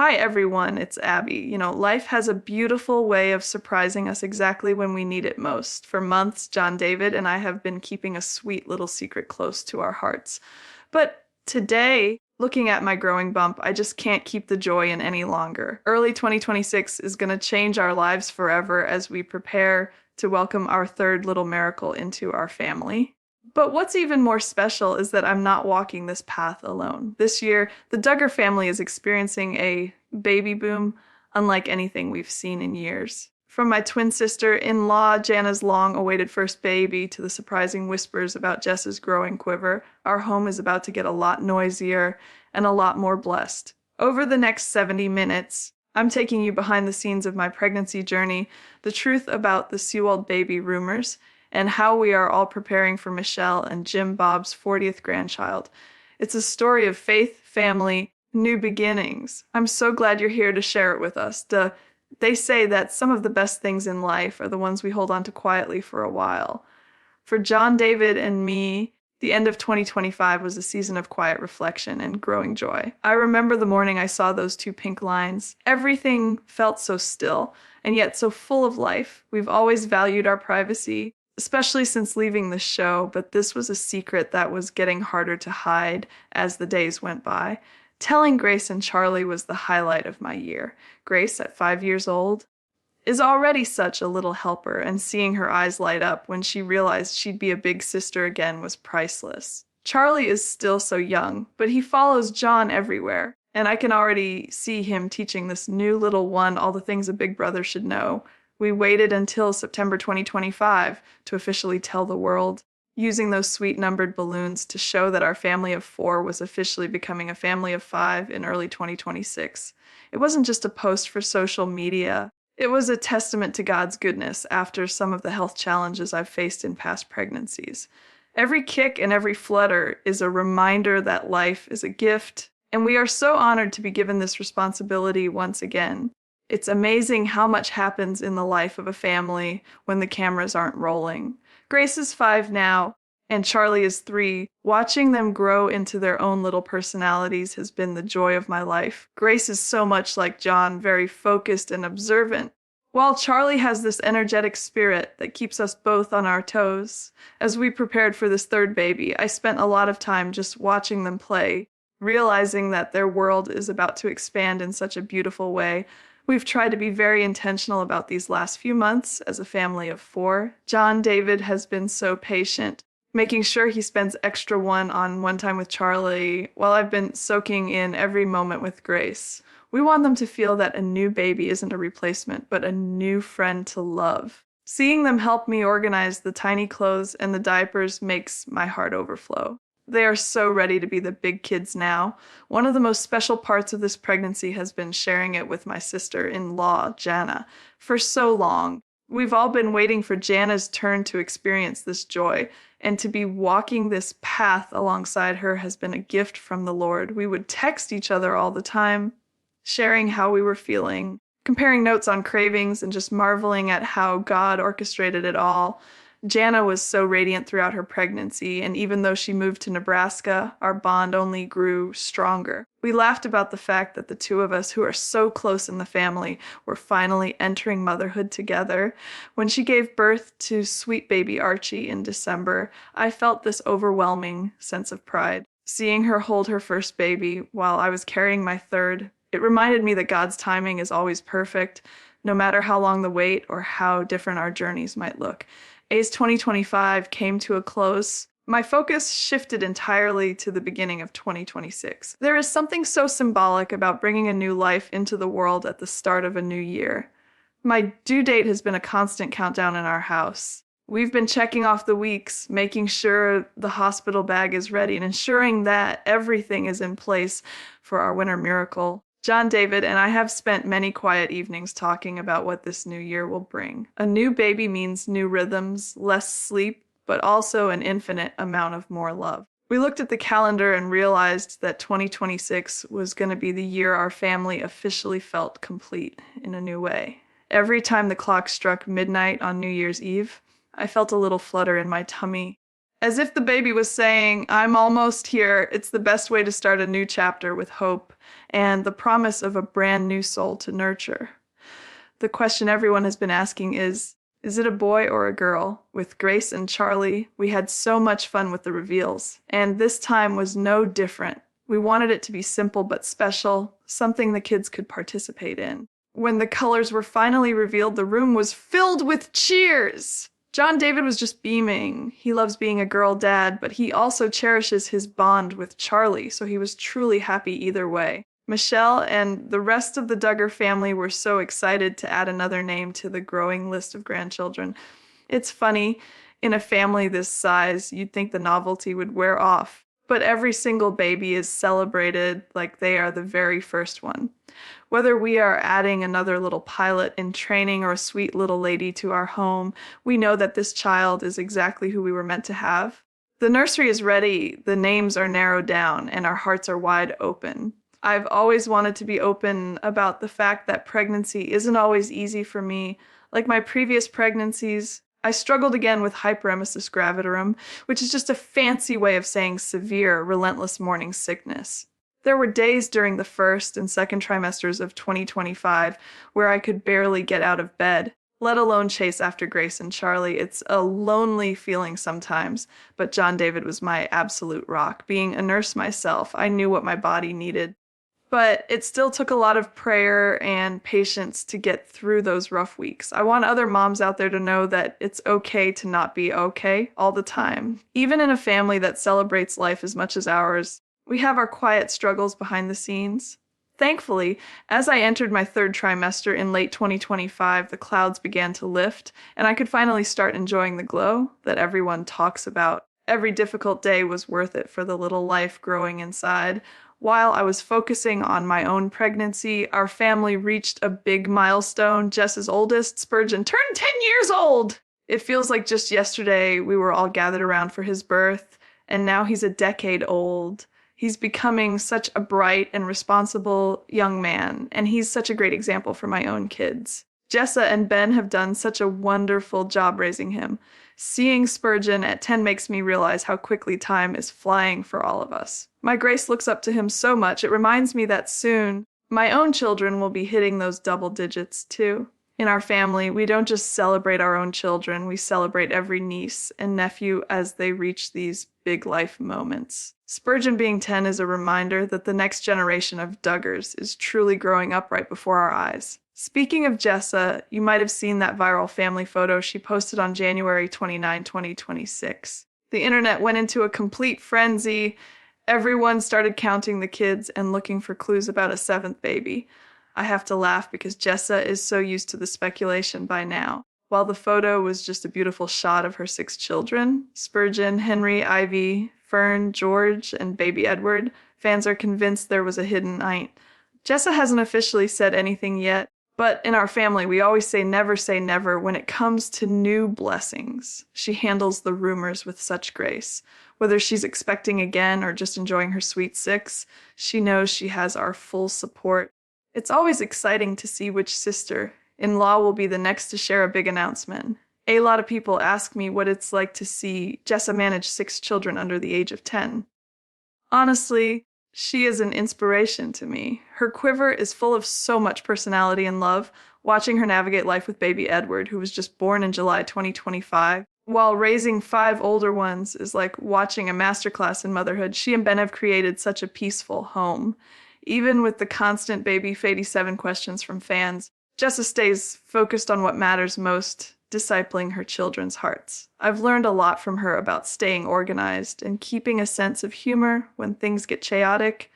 Hi everyone, it's Abby. Life has a beautiful way of surprising us exactly when we need it most. For months, John David and I have been keeping a sweet little secret close to our hearts. But today, looking at my growing bump, I just can't keep the joy in any longer. Early 2026 is going to change our lives forever as we prepare to welcome our third little miracle into our family. But what's even more special is that I'm not walking this path alone. This year, the Duggar family is experiencing a baby boom unlike anything we've seen in years. From my twin sister-in-law, Jana's long-awaited first baby, to the surprising whispers about Jessa's growing quiver, our home is about to get a lot noisier and a lot more blessed. Over the next 70 minutes, I'm taking you behind the scenes of my pregnancy journey, the truth about the Seewald baby rumors, and how we are all preparing for Michelle and Jim Bob's 40th grandchild. It's a story of faith, family, new beginnings. I'm so glad you're here to share it with us. They say that some of the best things in life are the ones we hold on to quietly for a while. For John David and me, the end of 2025 was a season of quiet reflection and growing joy. I remember the morning I saw those two pink lines. Everything felt so still, and yet so full of life. We've always valued our privacy, especially since leaving the show, but this was a secret that was getting harder to hide as the days went by. Telling Grace and Charlie was the highlight of my year. Grace, at 5 years old, is already such a little helper, and seeing her eyes light up when she realized she'd be a big sister again was priceless. Charlie is still so young, but he follows John everywhere, and I can already see him teaching this new little one all the things a big brother should know. We waited until September 2025 to officially tell the world, using those sweet numbered balloons to show that our family of 4 was officially becoming a family of 5 in early 2026. It wasn't just a post for social media. It was a testament to God's goodness after some of the health challenges I've faced in past pregnancies. Every kick and every flutter is a reminder that life is a gift, and we are so honored to be given this responsibility once again. It's amazing how much happens in the life of a family when the cameras aren't rolling. Grace is 5 now, and Charlie is 3. Watching them grow into their own little personalities has been the joy of my life. Grace is so much like John, very focused and observant, while Charlie has this energetic spirit that keeps us both on our toes. As we prepared for this third baby, I spent a lot of time just watching them play, realizing that their world is about to expand in such a beautiful way. We've tried to be very intentional about these last few months as a family of 4. John David has been so patient, making sure he spends extra one-on-one time with Charlie, while I've been soaking in every moment with Grace. We want them to feel that a new baby isn't a replacement, but a new friend to love. Seeing them help me organize the tiny clothes and the diapers makes my heart overflow. They are so ready to be the big kids now. One of the most special parts of this pregnancy has been sharing it with my sister-in-law, Jana. For so long, we've all been waiting for Jana's turn to experience this joy, and to be walking this path alongside her has been a gift from the Lord. We would text each other all the time, sharing how we were feeling, comparing notes on cravings, and just marveling at how God orchestrated it all. Jana was so radiant throughout her pregnancy, and even though she moved to Nebraska, our bond only grew stronger. We laughed about the fact that the two of us, who are so close in the family, were finally entering motherhood together. When she gave birth to sweet baby Archie in December, I felt this overwhelming sense of pride. Seeing her hold her first baby while I was carrying my third, it reminded me that God's timing is always perfect, no matter how long the wait or how different our journeys might look. As 2025 came to a close, my focus shifted entirely to the beginning of 2026. There is something so symbolic about bringing a new life into the world at the start of a new year. My due date has been a constant countdown in our house. We've been checking off the weeks, making sure the hospital bag is ready, and ensuring that everything is in place for our winter miracle. John David and I have spent many quiet evenings talking about what this new year will bring. A new baby means new rhythms, less sleep, but also an infinite amount of more love. We looked at the calendar and realized that 2026 was going to be the year our family officially felt complete in a new way. Every time the clock struck midnight on New Year's Eve, I felt a little flutter in my tummy, As if the baby was saying, I'm almost here. It's the best way to start a new chapter with hope and the promise of a brand new soul to nurture. The question everyone has been asking is it a boy or a girl? With Grace and Charlie, we had so much fun with the reveals, and this time was no different. We wanted it to be simple but special, something the kids could participate in. When the colors were finally revealed, the room was filled with cheers. John David was just beaming. He loves being a girl dad, but he also cherishes his bond with Charlie, so he was truly happy either way. Michelle and the rest of the Duggar family were so excited to add another name to the growing list of grandchildren. It's funny, in a family this size, you'd think the novelty would wear off, but every single baby is celebrated like they are the very first one. Whether we are adding another little pilot in training or a sweet little lady to our home, we know that this child is exactly who we were meant to have. The nursery is ready, the names are narrowed down, and our hearts are wide open. I've always wanted to be open about the fact that pregnancy isn't always easy for me. Like my previous pregnancies, I struggled again with hyperemesis gravidarum, which is just a fancy way of saying severe, relentless morning sickness. There were days during the first and second trimesters of 2025 where I could barely get out of bed, let alone chase after Grace and Charlie. It's a lonely feeling sometimes, but John David was my absolute rock. Being a nurse myself, I knew what my body needed. But it still took a lot of prayer and patience to get through those rough weeks. I want other moms out there to know that it's okay to not be okay all the time. Even in a family that celebrates life as much as ours, we have our quiet struggles behind the scenes. Thankfully, as I entered my third trimester in late 2025, the clouds began to lift, and I could finally start enjoying the glow that everyone talks about. Every difficult day was worth it for the little life growing inside. While I was focusing on my own pregnancy, our family reached a big milestone. Jessa's oldest, Spurgeon, turned 10 years old! It feels like just yesterday we were all gathered around for his birth, and now he's a decade old. He's becoming such a bright and responsible young man, and he's such a great example for my own kids. Jessa and Ben have done such a wonderful job raising him. Seeing Spurgeon at 10 makes me realize how quickly time is flying for all of us. My Grace looks up to him so much, it reminds me that soon my own children will be hitting those double digits too. In our family, we don't just celebrate our own children, we celebrate every niece and nephew as they reach these big life moments. Spurgeon being 10 is a reminder that the next generation of Duggars is truly growing up right before our eyes. Speaking of Jessa, you might have seen that viral family photo she posted on January 29, 2026. The internet went into a complete frenzy. Everyone started counting the kids and looking for clues about a seventh baby. I have to laugh because Jessa is so used to the speculation by now. While the photo was just a beautiful shot of her 6 children, Spurgeon, Henry, Ivy, Fern, George, and baby Edward, fans are convinced there was a hidden aunt. Jessa hasn't officially said anything yet, but in our family, we always say never when it comes to new blessings. She handles the rumors with such grace. Whether she's expecting again or just enjoying her sweet 6, she knows she has our full support. It's always exciting to see which sister-in-law will be the next to share a big announcement. A lot of people ask me what it's like to see Jessa manage 6 children under the age of 10. Honestly, she is an inspiration to me. Her quiver is full of so much personality and love. Watching her navigate life with baby Edward, who was just born in July 2025, while raising 5 older ones is like watching a masterclass in motherhood. She and Ben have created such a peaceful home. Even with the constant baby 87 questions from fans, Jessa stays focused on what matters most, discipling her children's hearts. I've learned a lot from her about staying organized and keeping a sense of humor when things get chaotic.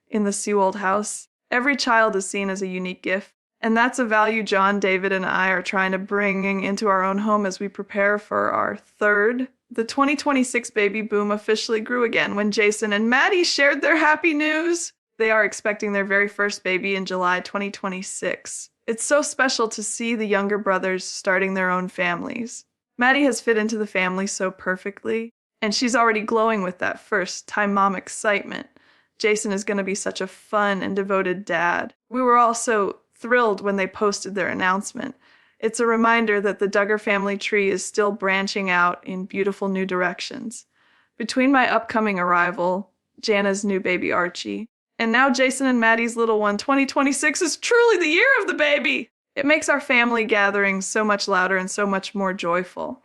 In the Seewald house, every child is seen as a unique gift, and that's a value John, David, and I are trying to bring into our own home as we prepare for our third. The 2026 baby boom officially grew again when Jason and Maddie shared their happy news. They are expecting their very first baby in July 2026. It's so special to see the younger brothers starting their own families. Maddie has fit into the family so perfectly, and she's already glowing with that first-time mom excitement. Jason is going to be such a fun and devoted dad. We were all so thrilled when they posted their announcement. It's a reminder that the Duggar family tree is still branching out in beautiful new directions. Between my upcoming arrival, Jana's new baby Archie, and now Jason and Maddie's little one, 2026 is truly the year of the baby. It makes our family gatherings so much louder and so much more joyful.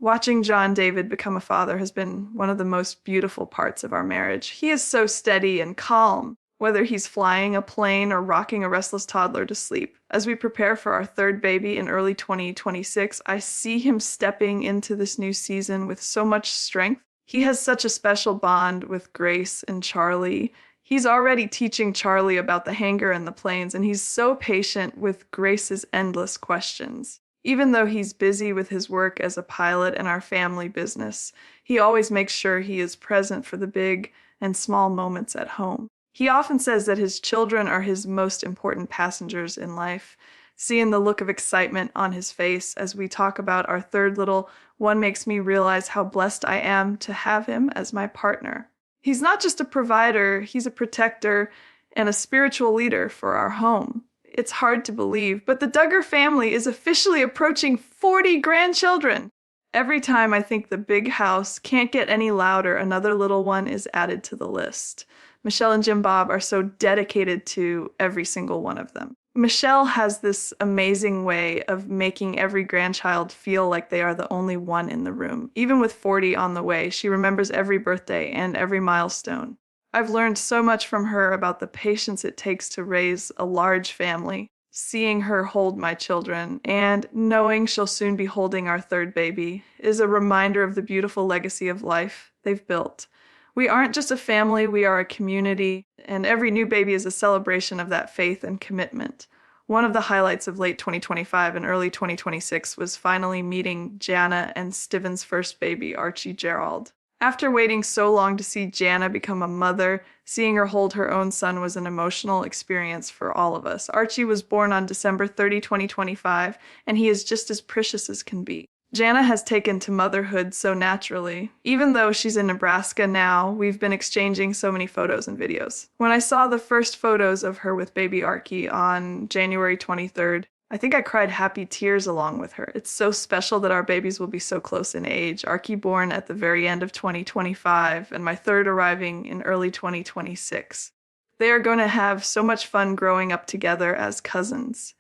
Watching John David become a father has been one of the most beautiful parts of our marriage. He is so steady and calm, whether he's flying a plane or rocking a restless toddler to sleep. As we prepare for our third baby in early 2026, I see him stepping into this new season with so much strength. He has such a special bond with Grace and Charlie. He's already teaching Charlie about the hangar and the planes, and he's so patient with Grace's endless questions. Even though he's busy with his work as a pilot and our family business, he always makes sure he is present for the big and small moments at home. He often says that his children are his most important passengers in life. Seeing the look of excitement on his face as we talk about our third little one makes me realize how blessed I am to have him as my partner. He's not just a provider, he's a protector and a spiritual leader for our home. It's hard to believe, but the Duggar family is officially approaching 40 grandchildren. Every time I think the big house can't get any louder, another little one is added to the list. Michelle and Jim Bob are so dedicated to every single one of them. Michelle has this amazing way of making every grandchild feel like they are the only one in the room. Even with 40 on the way, she remembers every birthday and every milestone. I've learned so much from her about the patience it takes to raise a large family. Seeing her hold my children and knowing she'll soon be holding our third baby is a reminder of the beautiful legacy of life they've built. We aren't just a family, we are a community, and every new baby is a celebration of that faith and commitment. One of the highlights of late 2025 and early 2026 was finally meeting Jana and Steven's first baby, Archie Gerald. After waiting so long to see Jana become a mother, seeing her hold her own son was an emotional experience for all of us. Archie was born on December 30, 2025, and he is just as precious as can be. Jana has taken to motherhood so naturally. Even though she's in Nebraska now, we've been exchanging so many photos and videos. When I saw the first photos of her with baby Archie on January 23rd, I think I cried happy tears along with her. It's so special that our babies will be so close in age. Archie born at the very end of 2025, and my third arriving in early 2026. They are going to have so much fun growing up together as cousins.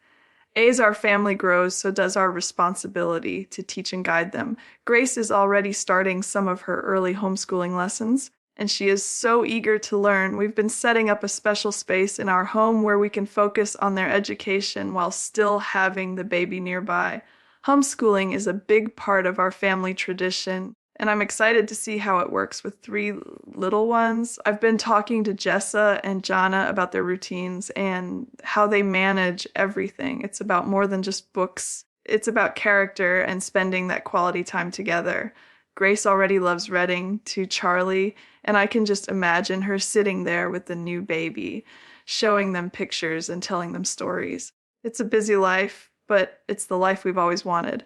As our family grows, so does our responsibility to teach and guide them. Grace is already starting some of her early homeschooling lessons, and she is so eager to learn. We've been setting up a special space in our home where we can focus on their education while still having the baby nearby. Homeschooling is a big part of our family tradition, and I'm excited to see how it works with 3 little ones. I've been talking to Jessa and Jana about their routines and how they manage everything. It's about more than just books. It's about character and spending that quality time together. Grace already loves reading to Charlie, and I can just imagine her sitting there with the new baby, showing them pictures and telling them stories. It's a busy life, but it's the life we've always wanted.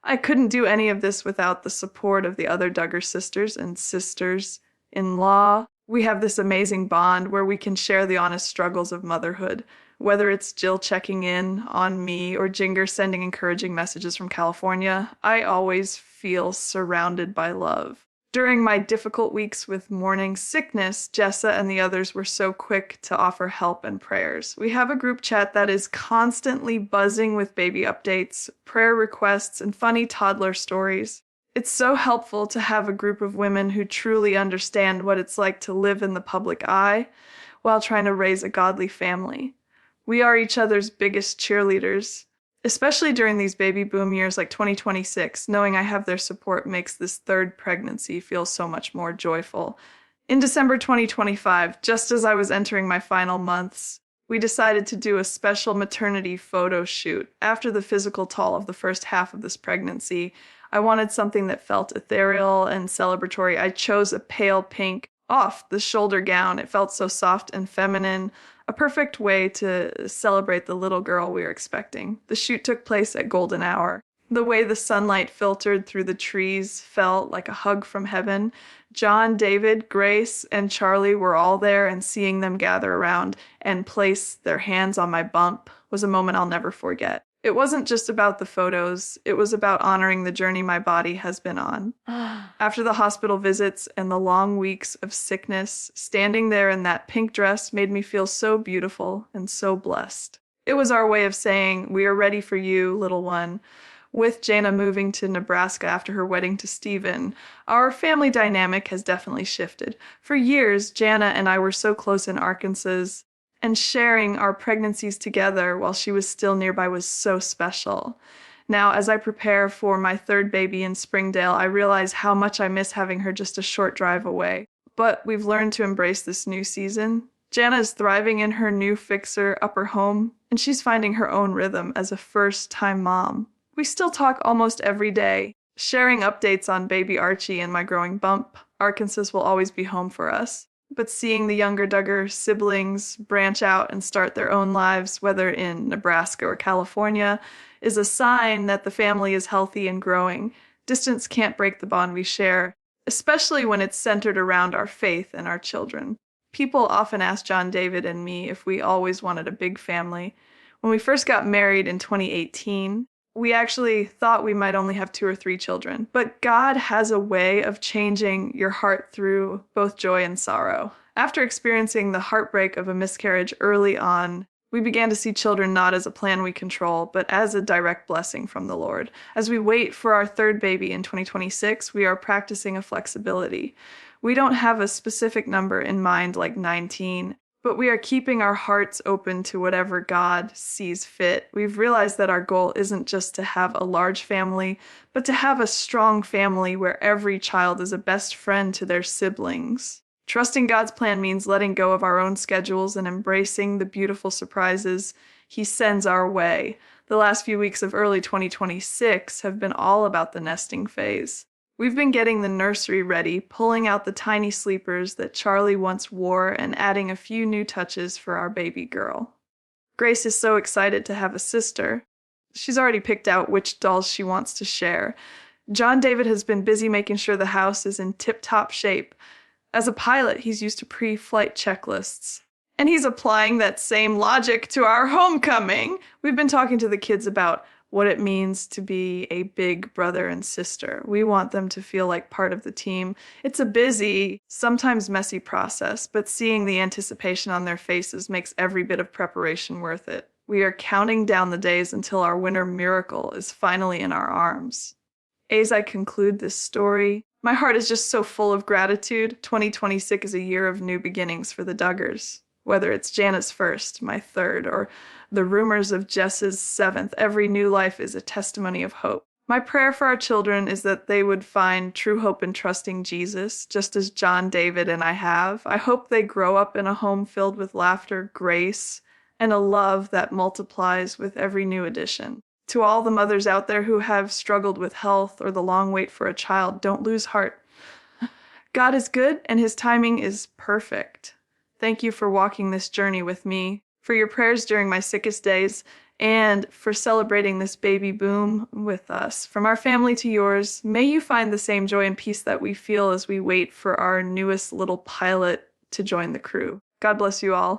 I couldn't do any of this without the support of the other Duggar sisters and sisters-in-law. We have this amazing bond where we can share the honest struggles of motherhood, whether it's Jill checking in on me or Jinger sending encouraging messages from California. I always feel surrounded by love. During my difficult weeks with morning sickness, Jessa and the others were so quick to offer help and prayers. We have a group chat that is constantly buzzing with baby updates, prayer requests, and funny toddler stories. It's so helpful to have a group of women who truly understand what it's like to live in the public eye while trying to raise a godly family. We are each other's biggest cheerleaders. Especially during these baby boom years like 2026, knowing I have their support makes this third pregnancy feel so much more joyful. In December 2025, just as I was entering my final months, we decided to do a special maternity photo shoot. After the physical toll of the first half of this pregnancy, I wanted something that felt ethereal and celebratory. I chose a pale pink off-the-shoulder gown. It felt so soft and feminine, a perfect way to celebrate the little girl we were expecting. The shoot took place at golden hour. The way the sunlight filtered through the trees felt like a hug from heaven. John, David, Grace, and Charlie were all there, and seeing them gather around and place their hands on my bump was a moment I'll never forget. It wasn't just about the photos, it was about honoring the journey my body has been on. After the hospital visits and the long weeks of sickness, standing there in that pink dress made me feel so beautiful and so blessed. It was our way of saying, we are ready for you, little one. With Jana moving to Nebraska after her wedding to Stephen, our family dynamic has definitely shifted. For years, Jana and I were so close in Arkansas, and sharing our pregnancies together while she was still nearby was so special. Now, as I prepare for my third baby in Springdale, I realize how much I miss having her just a short drive away. But we've learned to embrace this new season. Jana is thriving in her new fixer-upper home, and she's finding her own rhythm as a first-time mom. We still talk almost every day, sharing updates on baby Archie and my growing bump. Arkansas will always be home for us. But seeing the younger Duggar siblings branch out and start their own lives, whether in Nebraska or California, is a sign that the family is healthy and growing. Distance can't break the bond we share, especially when it's centered around our faith and our children. People often ask John David and me if we always wanted a big family. When we first got married in 2018, we actually thought we might only have 2 or 3 children, but God has a way of changing your heart through both joy and sorrow. After experiencing the heartbreak of a miscarriage early on, we began to see children not as a plan we control, but as a direct blessing from the Lord. As we wait for our third baby in 2026, we are practicing a flexibility. We don't have a specific number in mind like 19, but we are keeping our hearts open to whatever God sees fit. We've realized that our goal isn't just to have a large family, but to have a strong family where every child is a best friend to their siblings. Trusting God's plan means letting go of our own schedules and embracing the beautiful surprises He sends our way. The last few weeks of early 2026 have been all about the nesting phase. We've been getting the nursery ready, pulling out the tiny sleepers that Charlie once wore and adding a few new touches for our baby girl. Grace is so excited to have a sister. She's already picked out which dolls she wants to share. John David has been busy making sure the house is in tip-top shape. As a pilot, he's used to pre-flight checklists. And he's applying that same logic to our homecoming. We've been talking to the kids about what it means to be a big brother and sister. We want them to feel like part of the team. It's a busy, sometimes messy process, but seeing the anticipation on their faces makes every bit of preparation worth it. We are counting down the days until our winter miracle is finally in our arms. As I conclude this story, my heart is just so full of gratitude. 2026 is a year of new beginnings for the Duggars. Whether it's Jana's first, my third, or the rumors of Jessa's 7th, every new life is a testimony of hope. My prayer for our children is that they would find true hope in trusting Jesus, just as John David and I have. I hope they grow up in a home filled with laughter, grace, and a love that multiplies with every new addition. To all the mothers out there who have struggled with health or the long wait for a child, don't lose heart. God is good and His timing is perfect. Thank you for walking this journey with me, for your prayers during my sickest days, and for celebrating this baby boom with us. From our family to yours, may you find the same joy and peace that we feel as we wait for our newest little pilot to join the crew. God bless you all.